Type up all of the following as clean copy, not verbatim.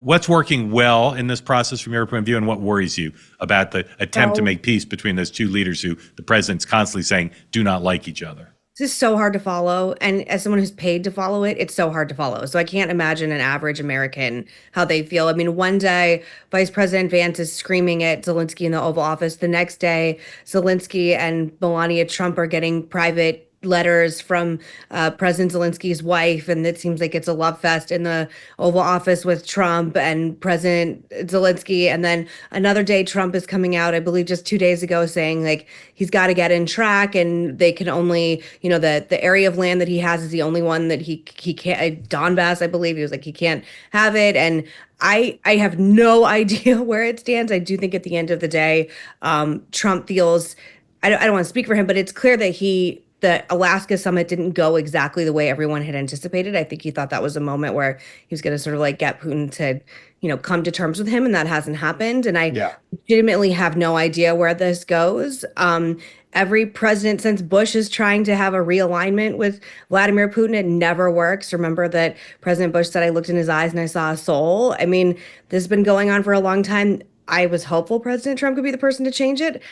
What's working well in this process from your point of view, and what worries you about the attempt to So make peace between those two leaders who the president's constantly saying do not like each other? this is so hard to follow. And as someone who's paid to follow it, it's so hard to follow. So I can't imagine an average American how they feel. I mean, one day Vice President Vance is screaming at Zelensky in the Oval Office. The next day, Zelensky and Melania Trump are getting private letters from President Zelensky's wife, and it seems like it's a love fest in the Oval Office with Trump and President Zelensky. And then another day, Trump is coming out, I believe, just 2 days ago, saying like he's got to get in track, and they can only, the area of land that he has is the only one that he can't. Donbass, I believe, he was like he can't have it, and I have no idea where it stands. I do think at the end of the day, Trump feels. I don't want to speak for him, but it's clear that the Alaska summit didn't go exactly the way everyone had anticipated. I think he thought that was a moment where he was going to sort of like get Putin to, come to terms with him, and that hasn't happened. And I Yeah. legitimately have no idea where this goes. Every president since Bush is trying to have a realignment with Vladimir Putin. It never works. Remember that President Bush said, I looked in his eyes and I saw a soul. I mean, this has been going on for a long time. I was hopeful President Trump could be the person to change it.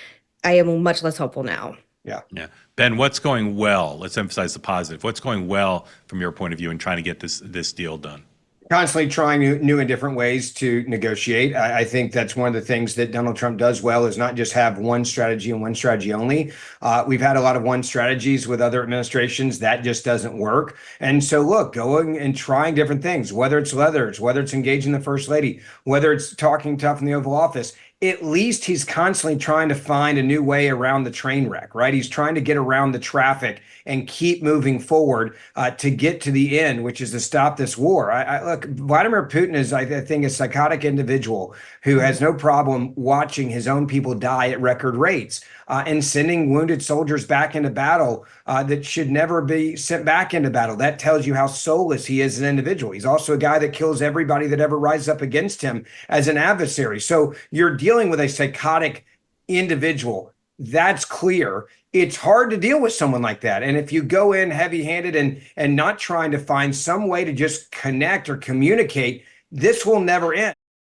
I am much less hopeful now. Yeah. Yeah. Ben, what's going well? Let's emphasize the positive. What's going well from your point of view in trying to get this deal done? Constantly trying new and different ways to negotiate. I think that's one of the things that Donald Trump does well, is not just have one strategy and one strategy only. We've had a lot of one strategies with other administrations. That just doesn't work. And so look, going and trying different things, whether it's leathers, whether it's engaging the first lady, whether it's talking tough in the Oval Office, at least he's constantly trying to find a new way around the train wreck, right? He's trying to get around the traffic and keep moving forward to get to the end, which is to stop this war. Look, Vladimir Putin is, I think, a psychotic individual who has no problem watching his own people die at record rates and sending wounded soldiers back into battle that should never be sent back into battle. That tells you how soulless he is as an individual. He's also a guy that kills everybody that ever rises up against him as an adversary. So you're dealing with a psychotic individual. That's clear. It's hard to deal with someone like that. And if you go in heavy-handed and not trying to find some way to just connect or communicate, this will never end.